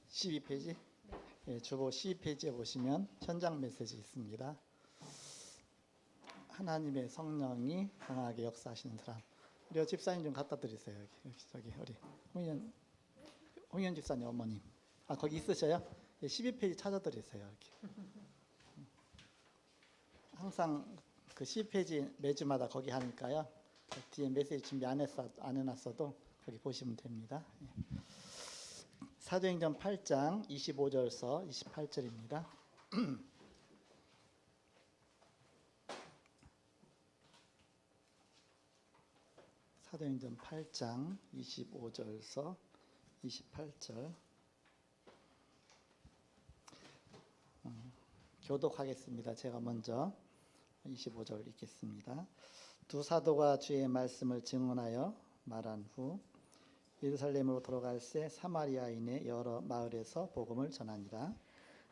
12페이지? 예, 주보 12페이지에 보시면 현장 메시지 있습니다. 하나님의 성령이 강하게 역사하시는 사람. 우리 집사님 좀 갖다 드리세요. 여기 저기 우리 홍현 집사님 어머님. 아 거기 있으셔요? 예, 12페이지 찾아드리세요. 이렇게. 항상 그 12페이지 매주마다 거기 하니까요. 그 뒤에 메시지 준비 안 해놨어도 거기 보시면 됩니다. 예. 사도행전 8장 25절서 28절입니다. 사도행전 8장 25절서 28절 교독하겠습니다. 제가 먼저 25절 읽겠습니다. 두 사도가 주의 말씀을 증언하여 말한 후 예루살렘으로 돌아갈새 사마리아인의 여러 마을에서 복음을 전하니라.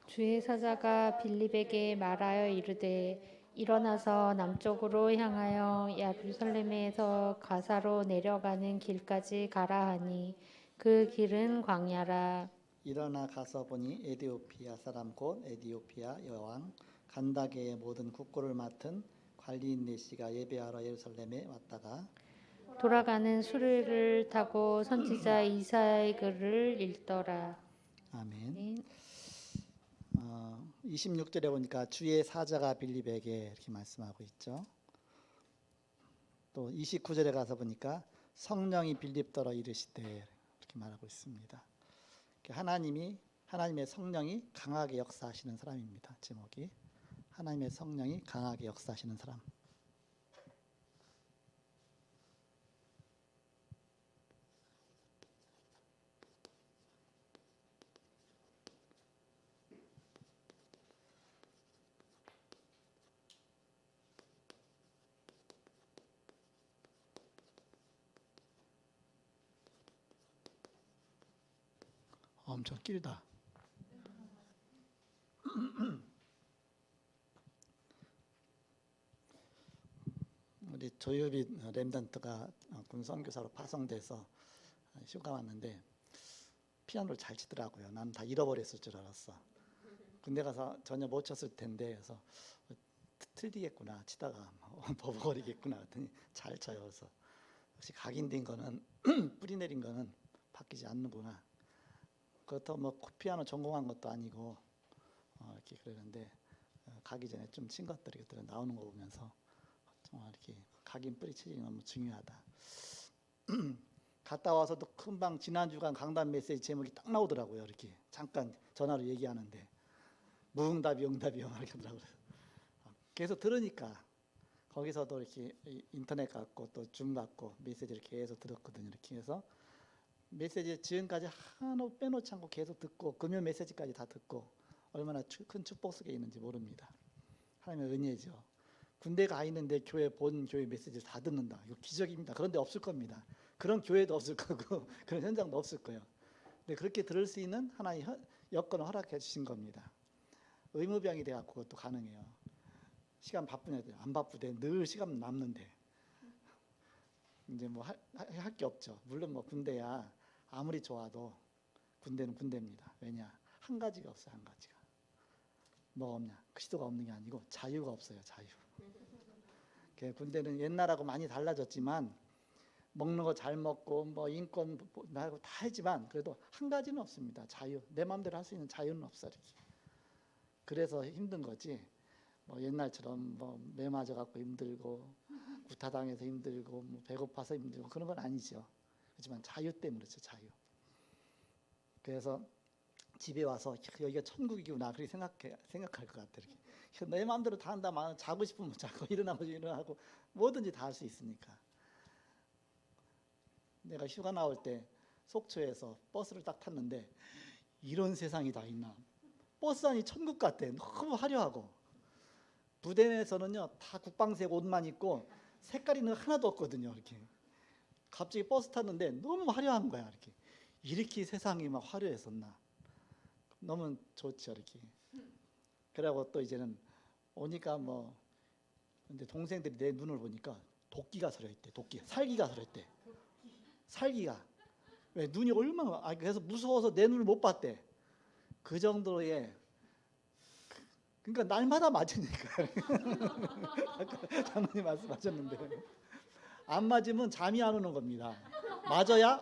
주의 사자가 빌립에게 말하여 이르되 일어나서 남쪽으로 향하여 예루살렘에서 가사로 내려가는 길까지 가라 하니 그 길은 광야라. 일어나 가서 보니 에디오피아 사람 곧 에디오피아 여왕 간다게의 모든 국고를 맡은 관리인 네시가 예배하러 예루살렘에 왔다가 돌아가는 수레를 타고 선지자 이사야의 글을 읽더라. 아멘. 26절에 보니까 주의 사자가 빌립에게 이렇게 말씀하고 있죠. 또 29절에 가서 보니까 성령이 빌립더러 이르시되 이렇게 말하고 있습니다. 하나님의 성령이 강하게 역사하시는 사람입니다. 제목이 하나님의 성령이 강하게 역사하시는 사람. 엄청 길다. 우리 조유빛 렘단트가 군 선교사로 파송돼서 휴가 왔는데 피아노를 잘 치더라고요. 난 다 잃어버렸을 줄 알았어. 군대 가서 전혀 못 쳤을 텐데 그래서 틀리겠구나 치다가 버벅거리겠구나 했더니 잘 쳐요. 그래서 역시 각인된 거는 뿌리 내린 거는 바뀌지 않는구나. 그렇다고 뭐 피아노 전공한 것도 아니고 이렇게 그러는데 가기 전에 좀 친 것들이 나오는 거 보면서 정말 이렇게 각인 뿌리치는 건 너무 중요하다. 갔다 와서도 금방 지난주간 강단 메시지 제목이 딱 나오더라고요. 이렇게 잠깐 전화로 얘기하는데 무응답이 응답이요 이렇게 하더라고요. 계속 들으니까 거기서도 이렇게 인터넷 갖고 또 줌 갖고 메시지를 계속 들었거든요. 이렇게 해서 메시지 지금까지 하나 빼놓지 않고 계속 듣고 금요 메시지까지 다 듣고 얼마나 큰 축복 속에 있는지 모릅니다. 하나님의 은혜죠. 군대 가 있는데 본 교회 메시지를 다 듣는다. 이거 기적입니다. 그런데 없을 겁니다. 그런 교회도 없을 거고 그런 현장도 없을 거예요. 근데 그렇게 들을 수 있는 하나의 여건을 허락해 주신 겁니다. 의무병이 돼갖고 그것도 가능해요. 시간 바쁘냐? 안 바쁘대. 늘 시간 남는데 이제 뭐 할 게 없죠. 물론 뭐 군대야 아무리 좋아도 군대는 군대입니다. 왜냐? 한 가지가 없어요. 한 가지가. 뭐가 없냐? 그리스도가 없는 게 아니고 자유가 없어요. 자유. 군대는 옛날하고 많이 달라졌지만 먹는 거 잘 먹고 뭐 인권 말고 다 하지만 그래도 한 가지는 없습니다. 자유. 내 마음대로 할 수 있는 자유는 없어. 이렇게. 그래서 힘든 거지. 뭐 옛날처럼 뭐 매 맞아 갖고 힘들고 구타당해서 힘들고 뭐 배고파서 힘들고 그런 건 아니죠. 하지만 자유 때문에 그렇죠. 자유. 그래서 집에 와서 여기가 천국이구나 그렇게 생각할 것 같아요. 이렇게. 내 마음대로 다 한다면 자고 싶으면 자고 일어나고 일어나고 뭐든지 다 할 수 있으니까. 내가 휴가 나올 때 속초에서 버스를 딱 탔는데 이런 세상이 다 있나. 버스 안이 천국 같아. 너무 화려하고. 부대 내에서는요 다 국방색 옷만 입고 색깔이는 하나도 없거든요. 이렇게. 갑자기 버스 탔는데 너무 화려한 거야. 이렇게 세상이 막 화려했었나. 너무 좋죠. 이렇게. 그러고 또 이제는 오니까 뭐 근데 동생들이 내 눈을 보니까 도끼가 서려 있대. 도끼. 살기가 서려 있대. 살기가. 왜 눈이 얼마나 그래서 무서워서 내 눈을 못 봤대. 그 정도의 그러니까 날마다 맞으니까. 아까 장모님 말씀하셨는데 안 맞으면 잠이 안 오는 겁니다. 맞아야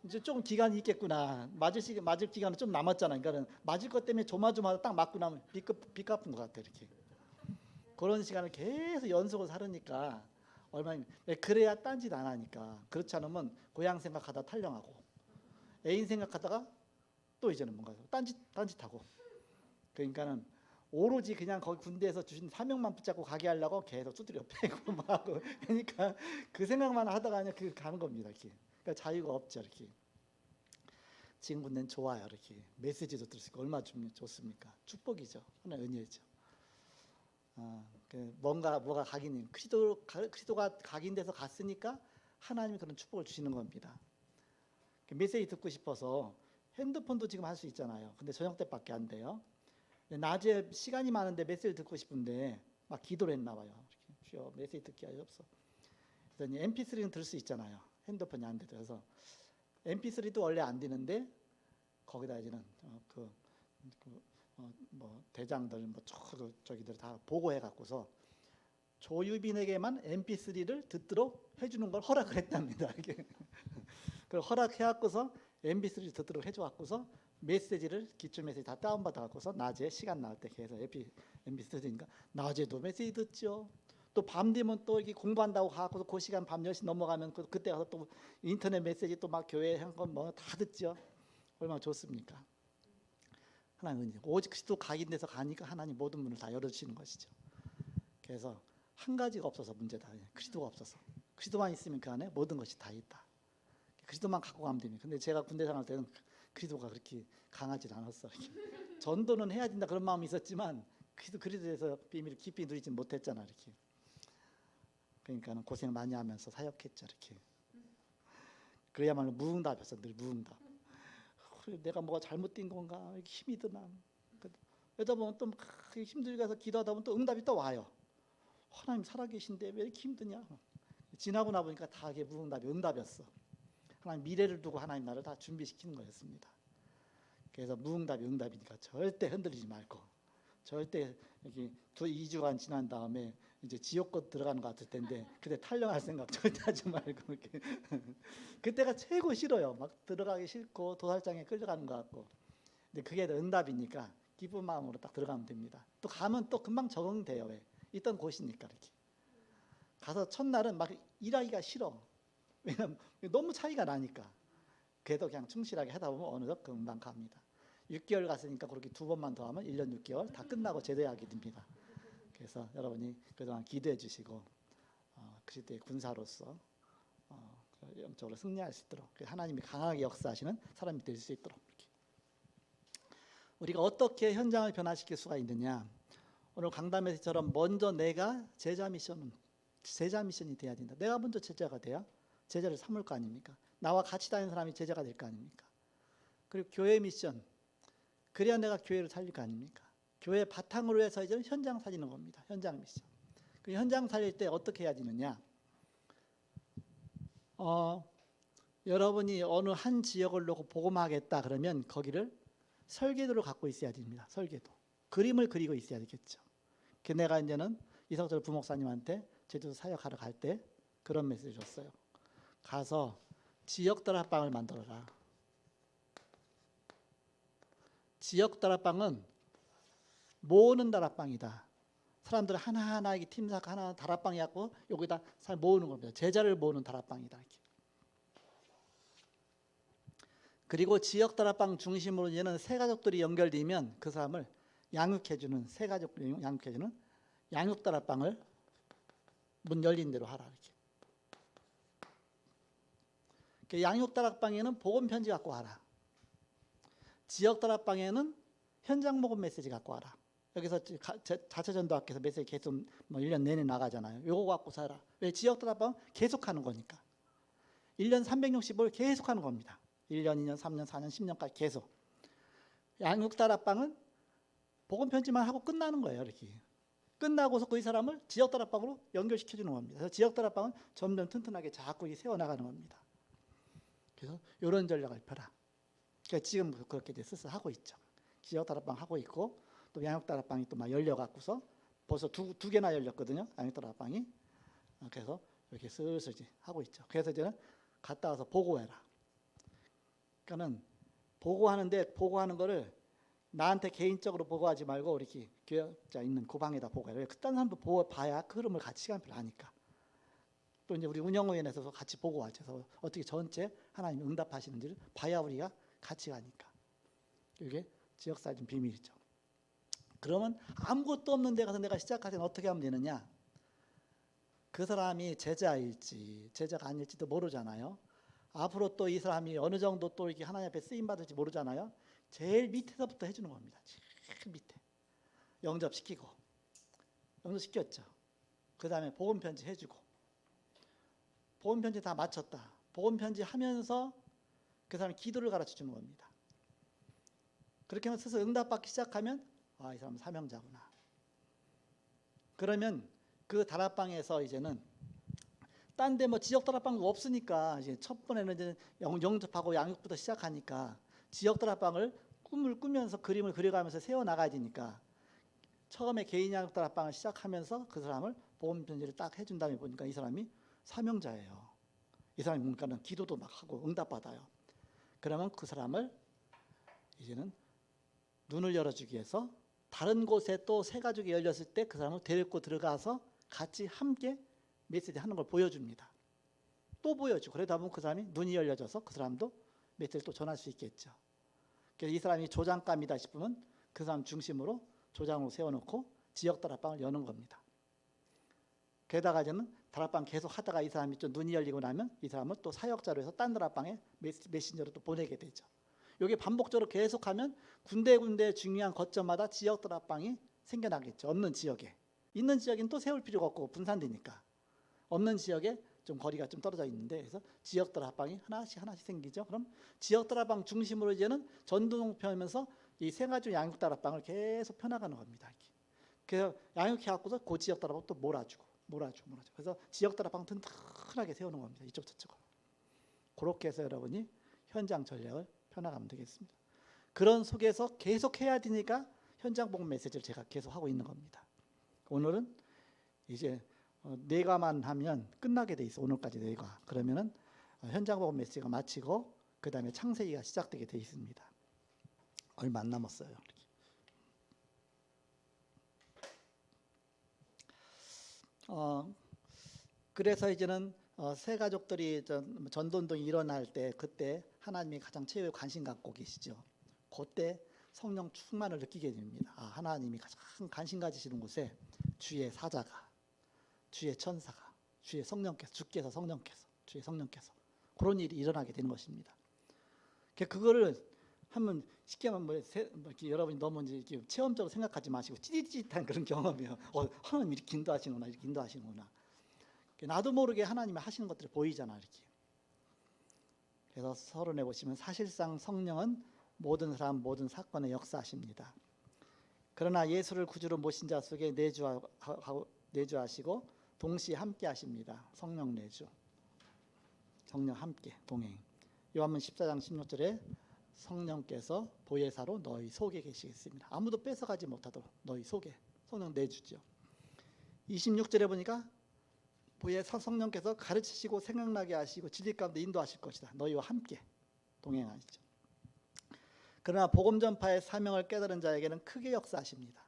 이제 좀 기간이 있겠구나. 맞을 기간은 좀 남았잖아. 그러니까 맞을 것 때문에 조마조마하다 딱 맞고 나면 비 갚은 것 같아 이렇게. 그런 시간을 계속 연속으로 살으니까 얼마나 그래야 딴짓 안 하니까. 그렇지 않으면 고향 생각하다 탈령하고 애인 생각하다가 또 이제는 뭔가 딴짓하고. 그러니까는 오로지 그냥 거기 군대에서 주신 사명만 붙잡고 가게 하려고 계속 두드려 패고 막 하고. 그러니까 그 생각만 하다가 그냥 그 가는 겁니다 이렇게. 그러니까 자유가 없죠 이렇게. 지금 군대는 좋아요 이렇게. 메시지도 들을 수 있고 얼마나 좋습니까? 축복이죠. 하나의 은혜죠. 뭐가 각인이 그리스도가 각인돼서 갔으니까 하나님이 그런 축복을 주시는 겁니다. 메시지 듣고 싶어서 핸드폰도 지금 할 수 있잖아요. 근데 저녁 때밖에 안 돼요. 낮에 시간이 많은데 메시지 듣고 싶은데 막 기도를 했나 봐요. 주여 메시지 듣기 하옵소서. 그랬더니 MP3는 들 수 있잖아요. 핸드폰이 안 돼도. 그래서 MP3도 원래 안 되는데 거기다 이제는 뭐 대장들 뭐 저기들 다 보고해 갖고서 조유빈에게만 MP3를 듣도록 해주는 걸 허락을 했답니다. 이게 그걸 허락해 갖고서 MP3를 듣도록 해줘 갖고서 메시지를 기초 메시지 다 다운받아 갖고서 낮에 시간 나올 때 계속 MP3 듣니까 낮에도 메시지 듣죠. 또 밤 되면 또 이렇게 공부한다고 가고서 그 시간 밤 10시 넘어가면 그때 가서 또 인터넷 메시지 또 막 교회 한 건 뭐 다 듣죠. 얼마나 좋습니까? 하나님 은혜. 오직 그리스도 각인돼서 가니까 하나님 모든 문을 다 열어주시는 것이죠. 그래서 한 가지가 없어서 문제다. 그리스도가 없어서. 그리스도만 있으면 그 안에 모든 것이 다 있다. 그리스도만 갖고 가면 됩니다. 근데 제가 군대 생활 때는 그리스도가 그렇게 강하지 않았어요. 전도는 해야 된다 그런 마음이 있었지만 그리스도에서 비밀을 깊이 누리지 못했잖아 이렇게. 그러니까는 고생 많이 하면서 사역했죠 이렇게. 그래야말로 무응답이었어. 늘 무응답. 내가 뭐가 잘못된 건가 이렇게 힘이 드나. 그러다 보면 또 힘들게 해서 기도하다 보면 또 응답이 또 와요. 하나님 살아계신데 왜 이렇게 힘드냐. 지나고 나 보니까 다 이게 무응답이 응답이었어. 하나님 미래를 두고 하나님 나를 다 준비시키는 거였습니다. 그래서 무응답이 응답이니까 절대 흔들리지 말고, 절대 여기 2주간 지난 다음에 이제 지옥껏 들어가는 것 같을 텐데 그때 탈령할 생각 절대 하지 말고 이렇게. 그때가 최고 싫어요. 막 들어가기 싫고 도살장에 끌려가는 것 같고. 근데 그게 응답이니까 기쁜 마음으로 딱 들어가면 됩니다. 또 가면 또 금방 적응돼요. 왜? 있던 곳이니까 이렇게. 가서 첫날은 막 일하기가 싫어. 왜냐면 너무 차이가 나니까. 그래도 그냥 충실하게 하다 보면 어느덧 금방 갑니다. 6개월 갔으니까 그렇게 2번만 더 하면 1년 6개월 다 끝나고 제대하게 됩니다. 그래서 여러분이 그동안 기도해 주시고 그리스도의 군사로서 영적으로 승리할 수 있도록, 하나님이 강하게 역사하시는 사람이 될 수 있도록 이렇게. 우리가 어떻게 현장을 변화시킬 수가 있느냐. 오늘 강담에서처럼 먼저 내가 제자 미션이 돼야 된다. 내가 먼저 제자가 돼야 제자를 삼을 거 아닙니까? 나와 같이 다니는 사람이 제자가 될 거 아닙니까? 그리고 교회 미션, 그래야 내가 교회를 살릴 거 아닙니까? 교회 바탕으로 해서 이제 현장 살리는 겁니다. 현장 미션. 그 현장 살릴 때 어떻게 해야 되느냐? 여러분이 어느 한 지역을 놓고 복음하겠다 그러면 거기를 설계도를 갖고 있어야 됩니다. 설계도. 그림을 그리고 있어야 되겠죠. 그 내가 이제는 이석철 부목사님한테 제주도 사역하러 갈 때 그런 메시지를 줬어요. 가서 지역 다락방을 만들어라. 지역 다락방은 모으는 다락방이다. 사람들 하나하나 팀사가 하나 다락방이 갖고 여기다 모으는 겁니다. 제자를 모으는 다락방이다. 이렇게. 그리고 지역 다락방 중심으로 이제는 새 가족들이 연결되면 그 사람을 양육해주는, 새 가족들이 양육해주는 양육 다락방을 문 열린 대로 하라. 이렇게. 양육 다락방에는 복음 편지 갖고 와라. 지역 다락방에는 현장 복음 메시지 갖고 와라. 여기서 자체전도학교에서 메시지 계속 뭐 1년 내내 나가잖아요. 요거 갖고 살아. 왜? 지역 다락방 계속 하는 거니까. 1년 365일 계속 하는 겁니다. 1년, 2년, 3년, 4년, 10년까지 계속. 양육 다락방은 복음 편지만 하고 끝나는 거예요. 이렇게. 끝나고서 그 사람을 지역 다락방으로 연결시켜 주는 겁니다. 그래서 지역 다락방은 점점 튼튼하게 자꾸 세워나가는 겁니다. 그래서 이런 전략을 펴라. 그러니까 지금 그렇게 이제 스스로 하고 있죠. 지역 다락방 하고 있고 또 양육 다락방이 또 막 열려 갖고서 벌써 두 개나 열렸거든요. 양육 다락방이. 그래서 이렇게 슬슬 이제 하고 있죠. 그래서 이제는 갔다 와서 보고해라. 그러니까는 보고하는 거를 나한테 개인적으로 보고하지 말고 이렇게 교역자 있는 그 방에다 보고해라. 그딴 사람도 봐야 그 흐름을 같이 시간표를 아니까. 또 이제 우리 운영위원회에서 같이 보고하죠. 그래서 어떻게 전체 하나님 응답하시는지를 봐야 우리가 같이 가니까. 이게 지역사회적 비밀이죠. 그러면 아무것도 없는 데 가서 내가 시작할 때는 어떻게 하면 되느냐? 그 사람이 제자일지 제자가 아닐지도 모르잖아요. 앞으로 또 이 사람이 어느 정도 또 이렇게 하나님 앞에 쓰임 받을지 모르잖아요. 제일 밑에서부터 해주는 겁니다. 제일 밑에 영접시켰죠. 그 다음에 복음 편지 해주고 복음 편지 다 마쳤다. 복음 편지 하면서 그 사람이 기도를 가르쳐 주는 겁니다. 그렇게 하면 스스로 응답받기 시작하면 이 사람은 사명자구나. 그러면 그 다락방에서 이제는 딴 데 뭐 지역 다락방도 없으니까 이제 첫 번에는 이제 영접하고 양육부터 시작하니까 지역 다락방을 꿈을 꾸면서 그림을 그려가면서 세워 나가야 되니까 처음에 개인 양육 다락방을 시작하면서 그 사람을 복음 편지를 딱 해준 다음에 보니까 이 사람이 사명자예요. 이 사람이 보니까는 기도도 막 하고 응답받아요. 그러면 그 사람을 이제는 눈을 열어주기 위해서 다른 곳에 또 새 가족이 열렸을 때 그 사람을 데리고 들어가서 같이 함께 메시지 하는 걸 보여줍니다. 또 보여주고 그러다 보면 그 사람이 눈이 열려져서 그 사람도 메시지를 또 전할 수 있겠죠. 그래서 이 사람이 조장감이다 싶으면 그 사람 중심으로 조장으로 세워놓고 지역 다락방을 여는 겁니다. 게다가 이제는 다락방 계속 하다가 이 사람이 좀 눈이 열리고 나면 이 사람은 또 사역자로 해서 딴 다락방에 메신저로 또 보내게 되죠. 이게 반복적으로 계속하면 군데군데 중요한 거점마다 지역 다락방이 생겨나겠죠. 없는 지역에. 있는 지역엔 또 세울 필요가 없고 분산되니까. 없는 지역에 좀 거리가 좀 떨어져 있는데 그래서 지역 다락방이 하나씩 생기죠. 그럼 지역 다락방 중심으로 이제는 전도동 펴면서 이 세 가지 양육 다락방을 계속 펴나가는 겁니다. 이렇게. 그래서 양육해갖고서 그 지역 다락방 또 몰아주고. 그래서 지역 다락방 튼튼하게 세우는 겁니다. 이쪽 저쪽으로. 그렇게 해서 여러분이 현장 전략을 펴나가면 되겠습니다. 그런 속에서 계속 해야 되니까 현장 복음 메시지를 제가 계속 하고 있는 겁니다. 오늘은 이제 내과만 하면 끝나게 돼 있어. 오늘까지 내과. 그러면은 현장 복음 메시지가 마치고 그 다음에 창세기가 시작되게 돼 있습니다. 얼마 안 남았어요. 그래서 이제는 새 가족들이 전도운동이 일어날 때 그때 하나님이 가장 최고의 관심 갖고 계시죠. 그때 성령 충만을 느끼게 됩니다. 하나님이 가장 관심 가지시는 곳에 주의 사자가, 주의 천사가, 주의 성령께서, 주의 성령께서 그런 일이 일어나게 되는 것입니다. 그거를 한번 쉽게 하면 여러분이 너무 이제 체험적으로 생각하지 마시고 찌릿찌릿한 그런 경험이에요. 하나님 이렇게 인도하시는구나. 나도 모르게 하나님이 하시는 것들이 보이잖아 이렇게. 그래서 서론에 보시면 사실상 성령은 모든 사람 모든 사건에 역사하십니다. 그러나 예수를 구주로 모신 자 속에 내주하시고 동시에 함께 하십니다. 성령 내주, 성령 함께 동행. 요한복음 14장 16절에 성령께서 보혜사로 너희 속에 계시겠습니다. 아무도 뺏어가지 못하도록 너희 속에 성령 내주죠. 26절에 보니까 보혜사 성령께서 가르치시고 생각나게 하시고 진리 가운데 인도하실 것이다. 너희와 함께 동행하시죠. 그러나 복음 전파의 사명을 깨달은 자에게는 크게 역사하십니다.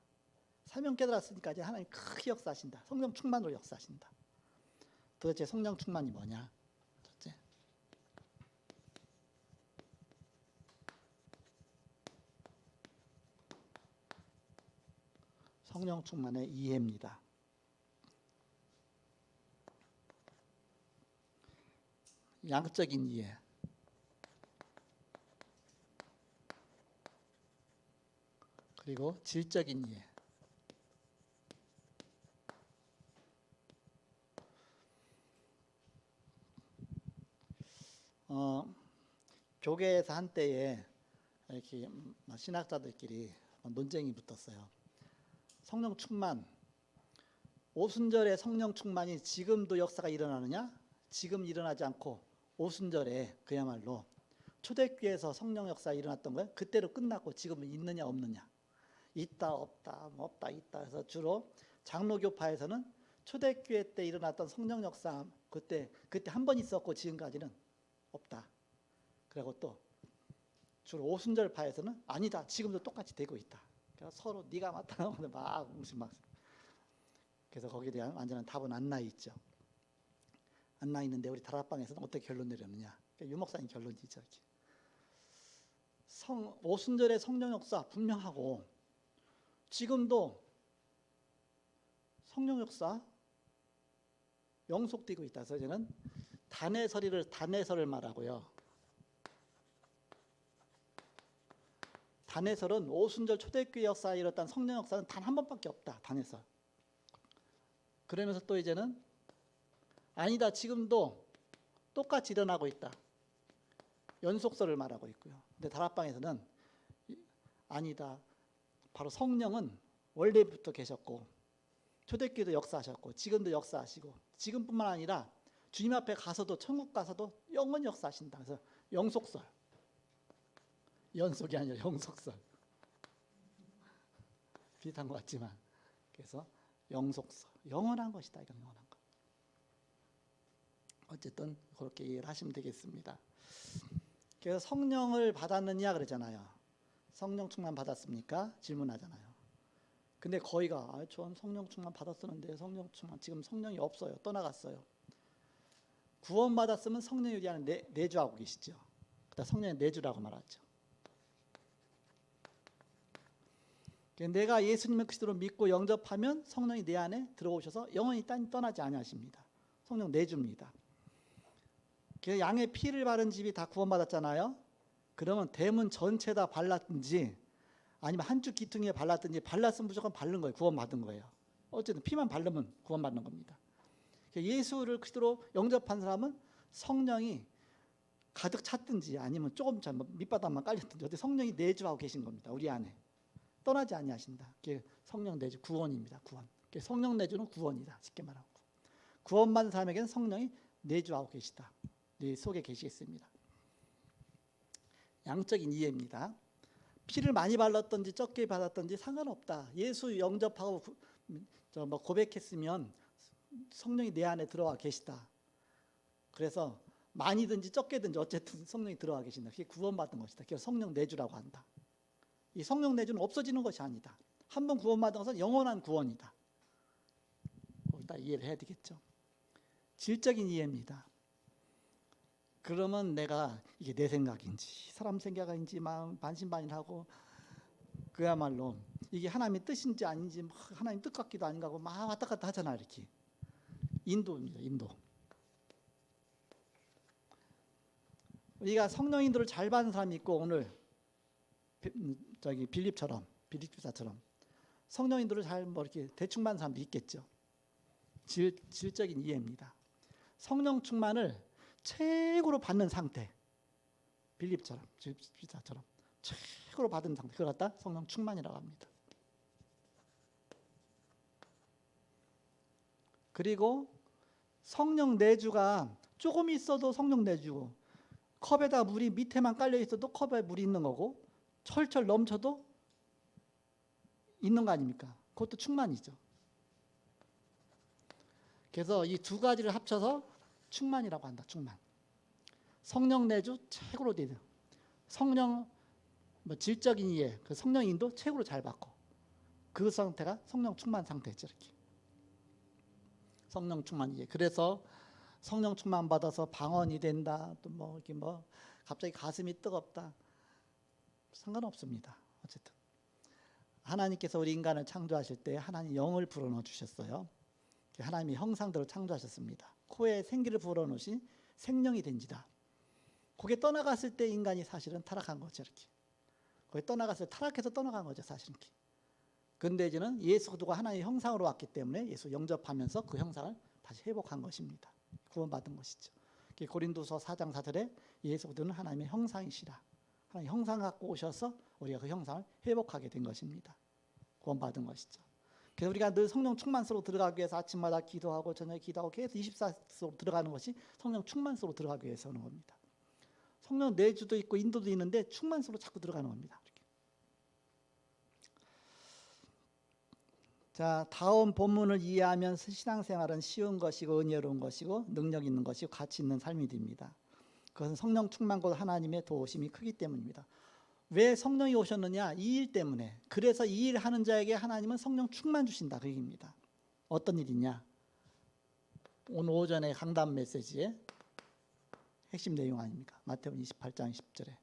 사명 깨달았으니까 이제 하나님 크게 역사하신다. 성령 충만으로 역사하신다. 도대체 성령 충만이 뭐냐? 첫째, 성령 충만의 이해입니다. 양적인 이해. 그리고 질적인 이해. 교계에서 한때에 이렇게 신학자들끼리 논쟁이 붙었어요. 성령 충만, 오순절의 성령 충만이 지금도 역사가 일어나느냐? 지금 일어나지 않고 오순절에 그야말로 초대교회에서 성령 역사 일어났던 거예요. 그때로 끝났고 지금은 있느냐 없느냐, 있다 없다, 뭐 없다 있다. 그래서 주로 장로교파에서는 초대교회 때 일어났던 성령 역사 그때 한 번 있었고 지금까지는 없다. 그리고 또 주로 오순절파에서는 아니다, 지금도 똑같이 되고 있다. 그래서 서로 네가 맞다고 막 무슨 막. 그래서 거기에 대한 완전한 답은 안 나 있죠. 안 나 있는데 우리 다락방에서는 어떻게 결론 내렸느냐? 그러니까 유 목사님 결론이죠. 이렇게. 오순절의 성령 역사 분명하고 지금도 성령 역사 영속되고 있다. 그래서 저는 단해설을 말하고요. 단해설은 오순절 초대교회 역사에 일어났던 성령 역사는 단 한 번밖에 없다. 단해설. 그러면서 또 이제는 아니다, 지금도 똑같이 일어나고 있다. 연속설을 말하고 있고요. 근데 다락방에서는 아니다, 바로 성령은 원래부터 계셨고 초대교회도 역사하셨고 지금도 역사하시고 지금뿐만 아니라 주님 앞에 가서도 천국 가서도 영원히 역사하신다. 그래서 영속설, 연속이 아니라 영속설. 비슷한 것 같지만 그래서 영속설, 영원한 것이다. 이건 영원한 것. 어쨌든 그렇게 이해를 하시면 되겠습니다. 그래서 성령을 받았느냐 그러잖아요. 성령 충만 받았습니까? 질문하잖아요. 근데 거의가 전 성령 충만 받았었는데 성령 충만 지금 성령이 없어요. 떠나갔어요. 구원 받았으면 성령이 우리 안에 내주하고 계시죠. 그다 성령의 내주라고 말하죠. 내가 예수님을 그리스도로 믿고 영접하면 성령이 내 안에 들어오셔서 영원히 떠나지 아니하십니다. 성령 내줍니다. 양의 피를 바른 집이 다 구원받았잖아요. 그러면 대문 전체 다 발랐든지 아니면 한쪽 기퉁이에 발랐든지 발랐으면 무조건 바른 거예요. 구원받은 거예요. 어쨌든 피만 바르면 구원받는 겁니다. 예수를 그리스도로 영접한 사람은 성령이 가득 찼든지 아니면 조금 밑바닥만 깔렸든지 어떻게 성령이 내주하고 계신 겁니다. 우리 안에 떠나지 아니하신다. 그게 성령 내주 구원입니다. 구원. 성령 내주는 구원이다. 쉽게 말하고 구원받은 사람에게는 성령이 내주하고 계시다. 네 속에 계시겠습니다. 양적인 이해입니다. 피를 많이 발랐든지 적게 받았든지 상관없다. 예수 영접하고 고백했으면 성령이 내 안에 들어와 계시다. 그래서 많이든지 적게든지 어쨌든 성령이 들어와 계신다. 그게 구원받은 것이다. 그래서 성령 내주라고 한다. 이 성령 내주는 없어지는 것이 아니다. 한번 구원받은 것은 영원한 구원이다. 거기다 이해를 해야 되겠죠. 질적인 이해입니다. 그러면 내가 이게 내 생각인지 사람 생각인지 마음 반신반의하고 그야말로 이게 하나님의 뜻인지 아닌지 하나님 뜻 같기도 아닌가 하고 막 왔다 갔다 하잖아. 이렇게 인도입니다. 인도. 우리가 성령 인도를 잘 받은 사람이 있고 오늘 빌립처럼 빌립교사처럼 성령 인도를 잘 이렇게 대충 받는 사람도 있겠죠. 질적인 이해입니다. 성령 충만을 최고로 받는 상태, 빌립처럼 빌립교사처럼 최고로 받은 상태, 그걸 갖다 성령 충만이라고 합니다. 그리고 성령 내주가 조금 있어도 성령 내주고 컵에다 물이 밑에만 깔려 있어도 컵에 물이 있는 거고 철철 넘쳐도 있는 거 아닙니까? 그것도 충만이죠. 그래서 이 두 가지를 합쳐서 충만이라고 한다. 충만. 성령 내주 최고로 되는 성령 질적인 이해, 그 성령 인도 최고로 잘 받고 그 상태가 성령 충만 상태죠. 이렇게 성령 충만 이해. 그래서 성령 충만 받아서 방언이 된다. 또 이렇게 갑자기 가슴이 뜨겁다. 상관없습니다. 어쨌든 하나님께서 우리 인간을 창조하실 때 하나님 영을 불어넣어 주셨어요. 하나님의 형상대로 창조하셨습니다. 코에 생기를 불어넣으신 생명이 된지다. 그게 떠나갔을 때 인간이 사실은 타락한 거죠. 이렇게. 거기 떠나갔을 때 타락해서 떠나간 거죠. 사실은. 그런데 이제는 예수 그리스도가 하나님의 형상으로 왔기 때문에 예수 영접하면서 그 형상을 다시 회복한 것입니다. 구원받은 것이죠. 고린도서 4장 4절에 예수 그리스도는 하나님의 형상이시라. 하나님 형상 갖고 오셔서 우리가 그 형상을 회복하게 된 것입니다. 구원받은 것이죠. 그래서 우리가 늘 성령 충만 속으로 들어가기 위해서 아침마다 기도하고 저녁에 기도하고 계속 24 속으로 들어가는 것이 성령 충만 속으로 들어가기 위해서 하는 겁니다. 성령 내주도 있고 인도도 있는데 충만 속으로 자꾸 들어가는 겁니다. 이렇게. 자, 다음 본문을 이해하면 신앙생활은 쉬운 것이고 은혜로운 것이고 능력 있는 것이고 가치 있는 삶이 됩니다. 그것은 성령 충만과 하나님의 도우심이 크기 때문입니다. 왜 성령이 오셨느냐? 이 일 때문에. 그래서 이 일 하는 자에게 하나님은 성령 충만 주신다 그 얘기입니다. 어떤 일이냐? 오늘 오전에 강단 메시지의 핵심 내용 아닙니까? 마태복음 28장 10절에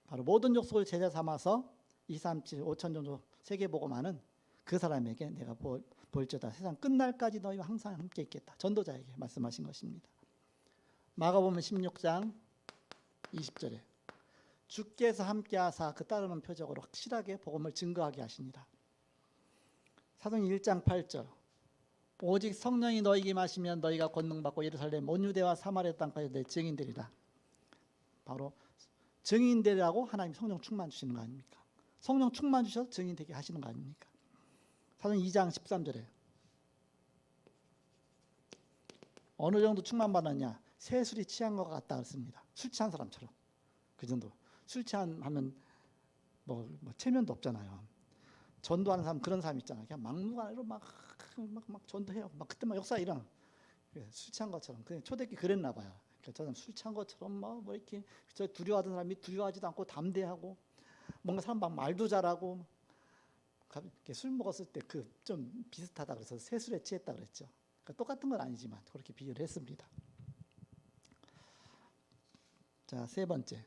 바로 모든 족속을 제자 삼아서 2, 3, 7, 5천 정도 세계복음하는 그 사람에게 내가 볼지어다 세상 끝날까지 너희와 항상 함께 있겠다. 전도자에게 말씀하신 것입니다. 마가복음 16장 20절에 주께서 함께하사 그 따르는 표적으로 확실하게 복음을 증거하게 하시니라. 사도행전 1장 8절 오직 성령이 너희에게 임하시면 너희가 권능받고 예루살렘 온 유대와 사마리아 땅까지 내 증인되리라. 바로 증인되라고 하나님 성령 충만 주시는 거 아닙니까? 성령 충만 주셔서 증인되게 하시는 거 아닙니까? 사도행전 2장 13절에 어느 정도 충만 받았냐? 새 술이 취한 것 같다 그랬습니다. 술 취한 사람처럼 그 정도. 술 취하면 뭐 체면도 없잖아요. 전도하는 사람 그런 사람 있잖아요. 그냥 막무가내로 막 전도해요. 막 그때 막 역사 일어나. 술 취한 것처럼. 그냥 초대기 그랬나 봐요. 그러니까 저는 술 취한 것처럼 뭐 이렇게 저 두려워하던 사람이 두려워하지도 않고 담대하고 뭔가 사람 막 말도 잘하고 이렇게 술 먹었을 때 그 좀 비슷하다 그래서 새술에 취했다 그랬죠. 그러니까 똑같은 건 아니지만 그렇게 비유를 했습니다. 자, 세 번째.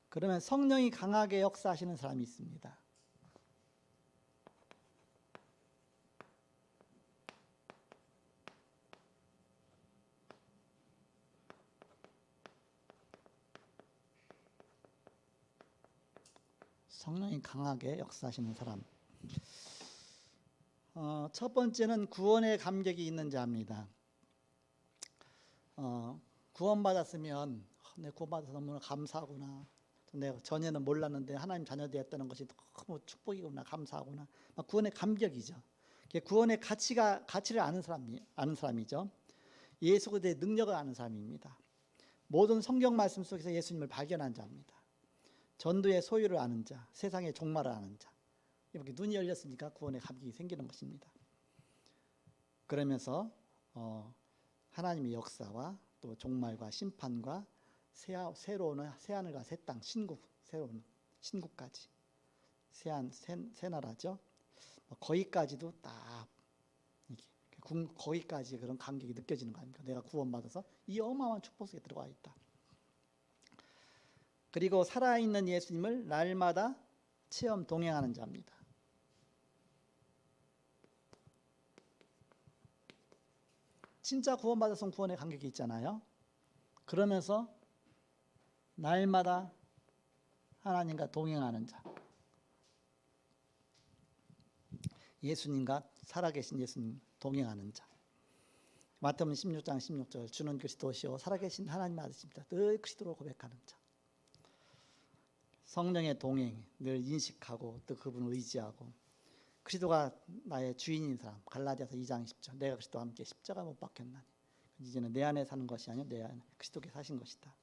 그러면 성령이 강하게 역사하시는 사람이 있습니다. 성령이 강하게 역사하시는 사람. 첫 번째는 구원의 감격이 있는 자입니다. 구원받았으면 내 구원받아서 너무나 감사하구나. 내가 전에는 몰랐는데 하나님 자녀 되었다는 것이 너무 축복이구나, 감사하구나. 구원의 감격이죠. 구원의 가치를 아는 사람이죠. 예수 그리스도의 능력을 아는 사람입니다. 모든 성경 말씀 속에서 예수님을 발견한 자입니다. 전도의 소유를 아는 자, 세상의 종말을 아는 자. 이렇게 눈이 열렸으니까 구원의 감격이 생기는 것입니다. 그러면서 하나님의 역사와 또 종말과 심판과 새로운 새하늘과 새 땅, 새로운 신국까지 새 나라죠. 거기까지도 딱 거기까지 그런 감격이 느껴지는 거 아닙니까? 내가 구원받아서 이 어마어마한 축복 속에 들어가 있다. 그리고 살아있는 예수님을 날마다 체험 동행하는 자입니다. 진짜 구원받아서 구원의 감격이 있잖아요. 그러면서 날마다 하나님과 동행하는 자. 예수님과 살아계신 예수님 동행하는 자. 마태복음 16장 16절 주는 그리스도시요 살아계신 하나님 아들이십니다. 늘 그리스도로 고백하는 자. 성령의 동행 늘 인식하고 또 그분을 의지하고 그리스도가 나의 주인인 사람. 갈라디아서 2장 10절 내가 그리스도와 함께 십자가 못 박혔나니 이제는 내 안에 사는 것이 아니요 내 안에 그리스도께 사신 것이다.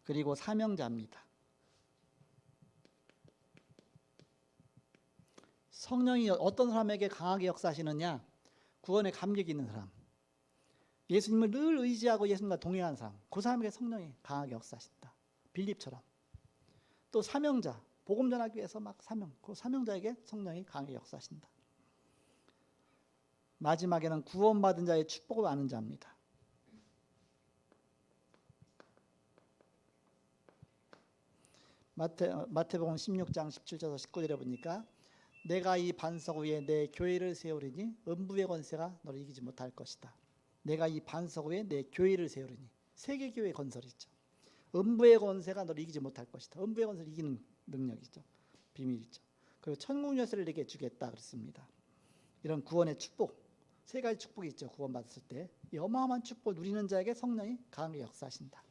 그리고 사명자입니다. 성령이 어떤 사람에게 강하게 역사하시느냐? 구원의 감격이 있는 사람, 예수님을 늘 의지하고 예수님과 동행하는 사람, 그 사람에게 성령이 강하게 역사하신다. 빌립처럼. 또 사명자, 복음 전하기 위해서 그 사명자에게 성령이 강하게 역사하신다. 마지막에는 구원받은 자의 축복을 아는 자입니다. 마태복음 16장 17절에서 19절에 보니까 내가 이 반석 위에 내 교회를 세우리니 음부의 권세가 너를 이기지 못할 것이다. 내가 이 반석 위에 내 교회를 세우리니 세계교회 건설이죠. 음부의 권세가 너를 이기지 못할 것이다. 음부의 권세를 이기는 능력이죠. 비밀이죠. 그리고 천국 열쇠를 내게 주겠다 그랬습니다. 이런 구원의 축복, 세 가지 축복이 있죠. 구원받았을 때. 이 어마어마한 축복을 누리는 자에게 성령이 강하게 역사하신다.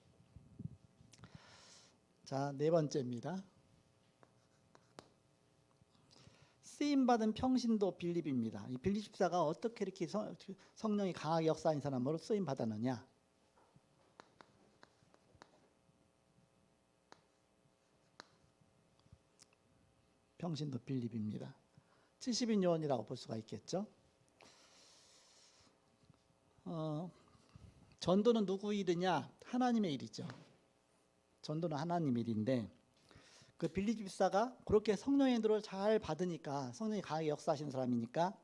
자, 네 번째입니다. 쓰임받은 평신도 빌립입니다. 이 빌립 집사가 어떻게 이렇게 성령이 강하게 역사하는 사람으로 쓰임받았느냐. 평신도 빌립입니다. 70인 요원이라고 볼 수가 있겠죠. 전도는 누구 일이냐? 하나님의 일이죠. 전도는 하나님 일인데 그 빌립 집사가 그렇게 성령의 인도를 잘 받으니까 성령이 강하게 역사하시는 사람이니까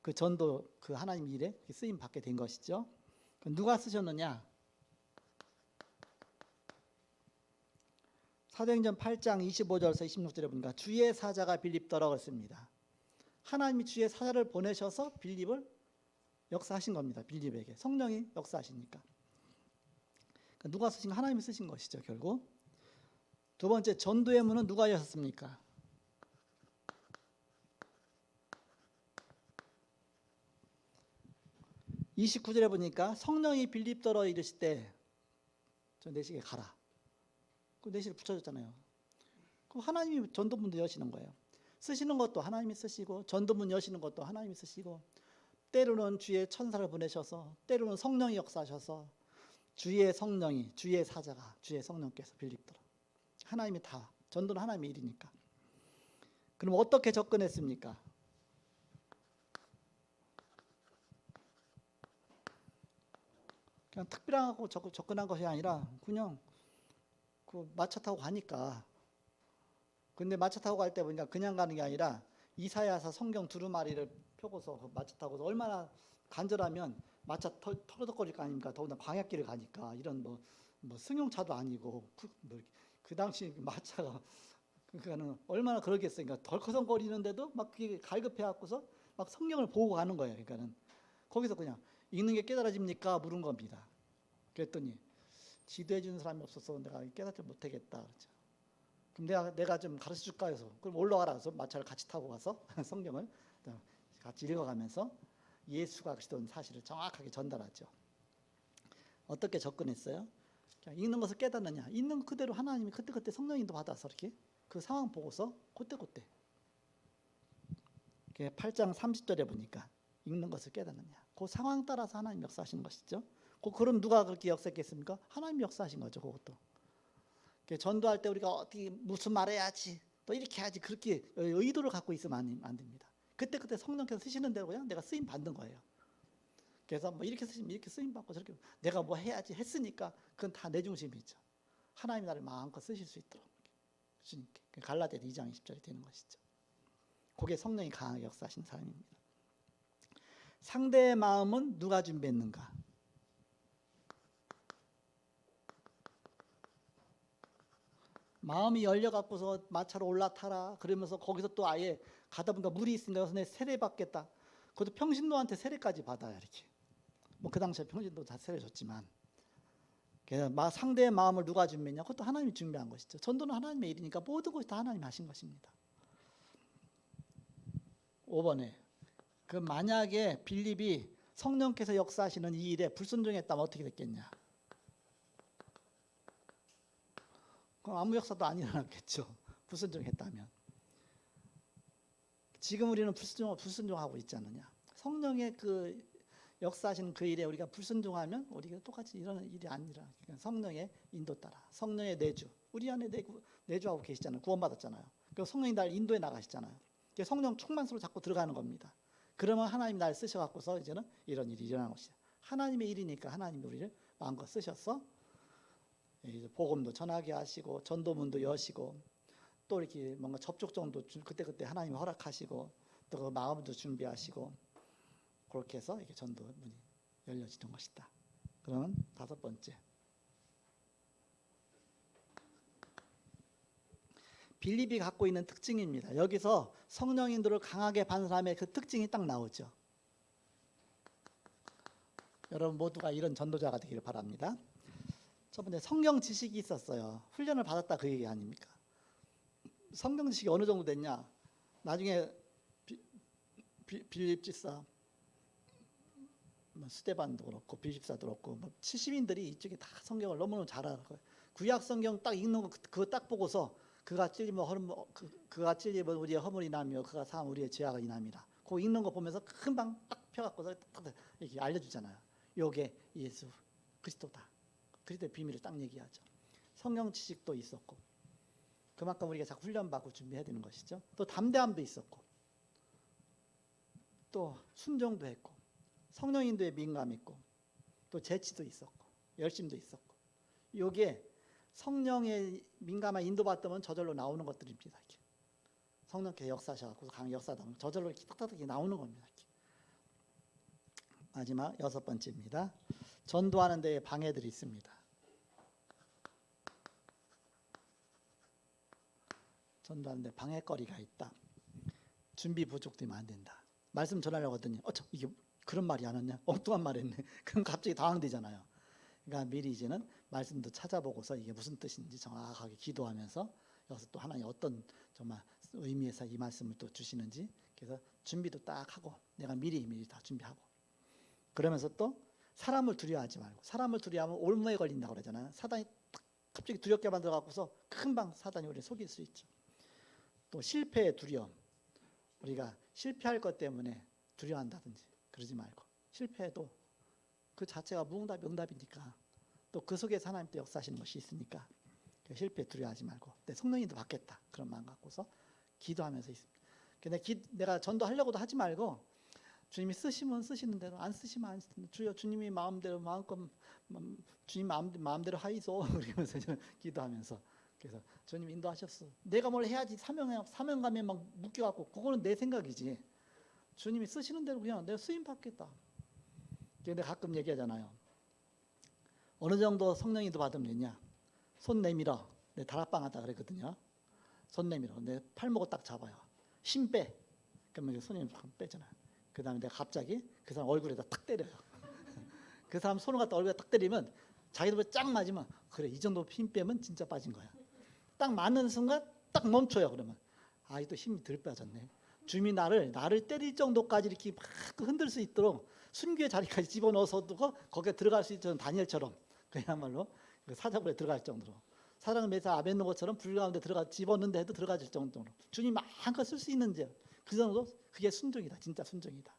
그 전도 그 하나님 일에 쓰임 받게 된 것이죠. 누가 쓰셨느냐? 사도행전 8장 25절에서 26절에 보니까 주의 사자가 빌립더라고 했습니다. 하나님이 주의 사자를 보내셔서 빌립을 역사하신 겁니다. 빌립에게 성령이 역사하시니까. 누가 쓰신 거? 하나님이 쓰신 것이죠. 결국 두 번째, 전도의 문은 누가 여셨습니까? (29절에) 보니까 성령이 빌립더러 이르실 때 저 내시게 가라. 그 내시를 붙여줬잖아요. 그 하나님이 전도문도 여시는 거예요. 쓰시는 것도 하나님이 쓰시고 전도문 여시는 것도 하나님이 쓰시고 때로는 주의 천사를 보내셔서 때로는 성령이 역사하셔서 주의 성령이 주의 사자가 주의 성령께서 빌립더러 하나님이 다 전도는 하나님의 일이니까. 그럼 어떻게 접근했습니까? 그냥 특별하고 접근한 것이 아니라 그냥 그 마차 타고 가니까. 근데 마차 타고 갈 때 보니까 그냥 가는 게 아니라 이사야서 성경 두루마리를 펴고서 그 마차 타고서 얼마나 간절하면 마차 털어덕거릴 거 아닙니까? 더군다나 광야길을 가니까 이런 뭐 승용차도 아니고 그 당시 마차가 그러니까는 얼마나 그러겠어요. 그러니까 덜커덩거리는데도 막 그게 갈급해 갖고서 막 성경을 보고 가는 거예요. 그러니까는 거기서 그냥 읽는 게 깨달아집니까? 물은 겁니다. 그랬더니 지도해 주는 사람이 없어서 내가 깨닫지 못하겠다. 그렇죠. 그럼 내가 좀 가르쳐 줄까 해서 그럼 올라가라 해서 마차를 같이 타고 가서 성경을 같이 읽어가면서 예수가 그리스도인 사실을 정확하게 전달하죠. 어떻게 접근했어요? 그냥 읽는 것을 깨닫느냐? 읽는 그대로 하나님이 그때그때 성령인도 받아서 이렇게 그 상황 보고서 그때그때 8장 30절에 보니까 읽는 것을 깨닫느냐? 그 상황 따라서 하나님 역사하시는 것이죠. 그럼 누가 그렇게 역사했겠습니까? 하나님 역사하신 거죠. 그것도 전도할 때 우리가 어떻게 무슨 말해야지 또 이렇게 해야지 그렇게 의도를 갖고 있으면 안 됩니다. 그때 성령께서 쓰시는 대로 그냥 내가 쓰임 받는 거예요. 그래서 뭐 이렇게 쓰시면 이렇게 쓰임 받고 저렇게 내가 뭐 해야지 했으니까 그건 다 내 중심이죠. 하나님이 나를 마음껏 쓰실 수 있도록 주님께 갈라디아 2장 20절이 되는 것이죠. 그게 성령이 강하게 역사하신 사람입니다. 상대의 마음은 누가 준비했는가? 마음이 열려 갖고서 마차로 올라타라 그러면서 거기서 또 아예 가다 보니까 물이 있으니까 여기서 내 세례 받겠다. 그것도 평신도한테 세례까지 받아야 이렇게. 뭐 그 당시에 평신도 다 세례 줬지만. 그래서 상대의 마음을 누가 준비했냐? 그것도 하나님이 준비한 것이죠. 전도는 하나님의 일이니까 모든 것이 다 하나님이 하신 것입니다. 5번에 그 만약에 빌립이 성령께서 역사하시는 이 일에 불순종했다면 어떻게 됐겠냐? 그럼 아무 역사도 안 일어났겠죠. 불순종했다면. 지금 우리는 불순종하고 있지 않느냐. 성령의 그 역사하시는 그 일에 우리가 불순종하면 우리가 똑같이 이런 일이 아니라 그러니까 성령의 인도 따라 성령의 내주 우리 안에 내주하고 계시잖아요. 구원받았잖아요. 그리고 성령이 날 인도에 나가시잖아요. 성령 충만으로 자꾸 들어가는 겁니다. 그러면 하나님이 날 쓰셔갖고서 이제는 이런 일이 일어나는 것이죠. 하나님의 일이니까 하나님이 우리를 마음껏 쓰셔서 복음도 전하게 하시고 전도문도 여시고 또 이렇게 뭔가 접촉정도 그때 하나님이 허락하시고 또 그 마음도 준비하시고 그렇게 해서 이렇게 전도문이 열려지는 것이다. 그러면 5번째 빌립이 갖고 있는 특징입니다. 여기서 성령인도를 강하게 받는 사람의 그 특징이 딱 나오죠. 여러분 모두가 이런 전도자가 되기를 바랍니다. 첫 번째 성경 지식이 있었어요. 훈련을 받았다 그 얘기 아닙니까? 성경 지식이 어느 정도 됐냐? 나중에 빌립 집사 뭐 스데반도 그렇고 빌십사도 그렇고 뭐 70인들이 이쪽에 다 성경을 너무너무 잘 알아요. 구약 성경 딱 읽는 거 그거 딱 보고서 그가 찔리면 그가 찔리면 우리의 허물이 나며 그가 사함 우리의 죄악이 남이라. 그거 읽는 거 보면서 금방 딱 펴갖고서 딱 이렇게 알려주잖아요. 요게 예수 그리스도다. 그리스도의 비밀을 딱 얘기하죠. 성경 지식도 있었고 그만큼 우리가 자꾸 훈련받고 준비해야 되는 것이죠. 또 담대함도 있었고 또 순종도 했고 성령 인도에 민감했고 또 재치도 있었고 열심도 있었고 요게 성령의 민감한 인도받으면 저절로 나오는 것들입니다. 이렇게. 성령께서 역사하셔서 강 역사다 저절로 이렇게 딱딱하게 나오는 겁니다. 이렇게. 마지막 6번째입니다. 전도하는 데에 방해들이 있습니다. 전도하는 데 방해거리가 있다. 준비 부족되면 안 된다. 말씀 전하려고 하더니 이게 그런 말이 안 왔냐? 엉뚱한 말 했네. 그럼 갑자기 당황되잖아요. 그러니까 미리 이제는 말씀도 찾아보고서 이게 무슨 뜻인지 정확하게 기도하면서 여기서 또 하나님 어떤 정말 의미에서 이 말씀을 또 주시는지 그래서 준비도 딱 하고 내가 미리 다 준비하고 그러면서 또 사람을 두려워하지 말고 사람을 두려워하면 올무에 걸린다고 그러잖아요. 사단이 갑자기 두렵게 만들어 갖고서 금방 사단이 우리를 속일 수 있죠. 또 실패의 두려움 우리가 실패할 것 때문에 두려워한다든지 그러지 말고 실패해도 그 자체가 무응답 응답이니까 또 그 속에서 하나님 또 역사하시는 것이 있으니까 실패 두려워하지 말고 내 성령님도 받겠다 그런 마음 갖고서 기도하면서 있습니다. 내가 전도하려고도 하지 말고 주님이 쓰시면 쓰시는 대로 안 쓰시면 안 쓰는 주여 주님이 마음대로 마음껏 주님 마음대로 하이소 그러면서 기도하면서 그래서 주님 인도하셨어. 내가 뭘 해야지 사명감에 막 묶여갖고 그거는 내 생각이지. 주님이 쓰시는 대로 그냥 내가 쓰임 받겠다. 근데 가끔 얘기하잖아요. 어느 정도 성령인도 받으면 되냐? 손 내밀어. 내 다락방 하다 그랬거든요. 손 내밀어. 내 팔목을 딱 잡아요. 힘 빼. 그러면 손이 빼잖아요. 그 다음에 내가 갑자기 그 사람 얼굴에다 탁 때려요. 그 사람 손을 갖다 얼굴에 딱 때리면 자기도 쫙 맞으면 그래 이 정도 힘 빼면 진짜 빠진 거야. 딱 맞는 순간 딱 멈춰요. 그러면 또 힘이 덜 빠졌네. 주님이 나를 때릴 정도까지 이렇게 막 흔들 수 있도록 순교의 자리까지 집어넣어서 거기에 들어갈 수 있는 다니엘처럼 그야말로 사자굴에 들어갈 정도로 사자굴 매사 아벤노고처럼 불 가운데 집었는데 해도 들어갈 정도로 주님 마음껏 쓸 수 있는지 그 정도 그게 순종이다. 진짜 순종이다.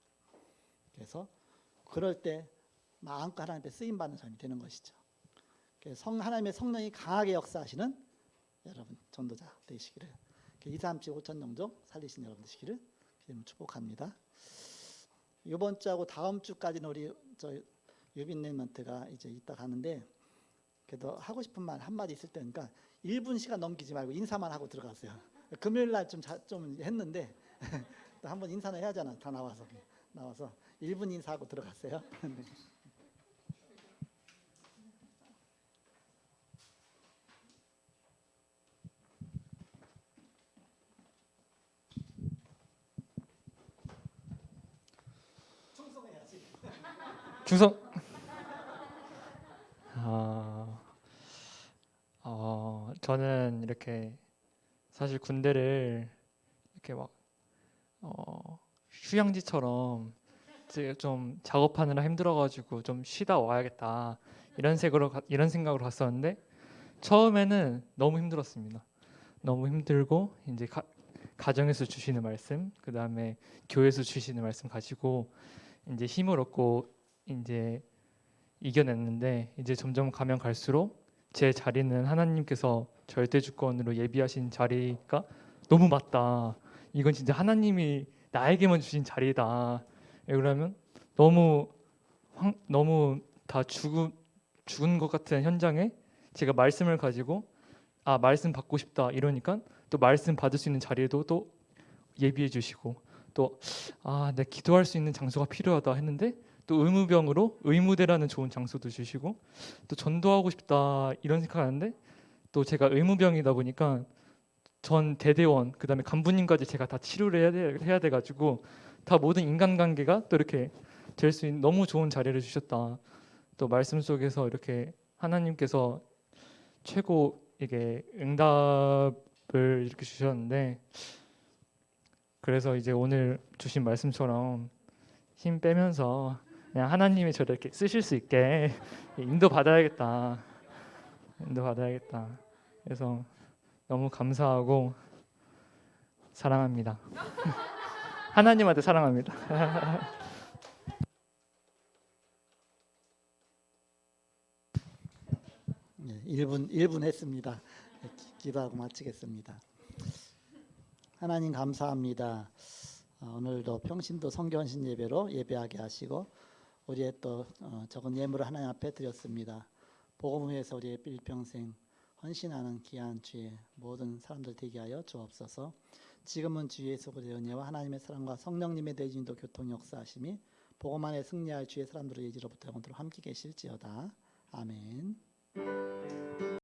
그래서 그럴 때 마음껏 하나님 앞에 쓰임받는 사람이 되는 것이죠. 하나님의 성령이 강하게 역사하시는 여러분 전도자 되시기를 2, 3, 7, 5천 영종 살리신 여러분 되시기를 축복합니다. 이번 주하고 다음 주까지는 우리 유빈님한테가 이제 이따 가는데 그래도 하고 싶은 말 한마디 있을 때 그러니까 1분 시간 넘기지 말고 인사만 하고 들어가세요. 금요일 날 좀 했는데 또 한번 인사는 해야잖아. 다 나와서 1분 인사하고 들어갔어요. 네. 충성. 저는 이렇게 사실 군대를 이렇게 막 휴양지처럼 이제 좀 작업하느라 힘들어가지고 좀 쉬다 와야겠다 이런 생각으로 갔었는데 처음에는 너무 힘들었습니다. 너무 힘들고 이제 가정에서 주시는 말씀, 그 다음에 교회에서 주시는 말씀 가지고 이제 힘을 얻고 이제 이겨냈는데 이제 점점 가면 갈수록 제 자리는 하나님께서 절대 주권으로 예비하신 자리가 너무 맞다. 이건 진짜 하나님이 나에게만 주신 자리다. 그러면 너무 다 죽은 것 같은 현장에 제가 말씀을 가지고 말씀 받고 싶다 이러니까 또 말씀 받을 수 있는 자리에도 또 예비해 주시고 또 내가 기도할 수 있는 장소가 필요하다 했는데 또 의무병으로 의무대라는 좋은 장소도 주시고 또 전도하고 싶다 이런 생각하는데 또 제가 의무병이다 보니까 전 대대원 그다음에 간부님까지 제가 다 치료를 해야 돼가지고 다 모든 인간관계가 또 이렇게 될 수 있는 너무 좋은 자리를 주셨다. 또 말씀 속에서 이렇게 하나님께서 최고 이게 응답을 이렇게 주셨는데 그래서 이제 오늘 주신 말씀처럼 힘 빼면서 그냥 하나님이 저를 이렇게 쓰실 수 있게 인도 받아야겠다. 그래서 너무 감사하고 사랑합니다. 하나님한테 사랑합니다. 네, 1분 했습니다. 기도하고 마치겠습니다. 하나님 감사합니다. 오늘도 평신도 성교헌신 예배로 예배하게 하시고 우리의 또 적은 예물을 하나님 앞에 드렸습니다. 복음을 위해서 우리의 일평생 헌신하는 귀한 주의 모든 사람들 되게 하여 주옵소서. 지금은 주 예수 그리스도의 은혜와 하나님의 사랑과 성령님의 대진도 교통 역사하심이 복음 안에 승리할 주의 사람들의 예지로부터 영원토록 함께 계실지어다. 아멘.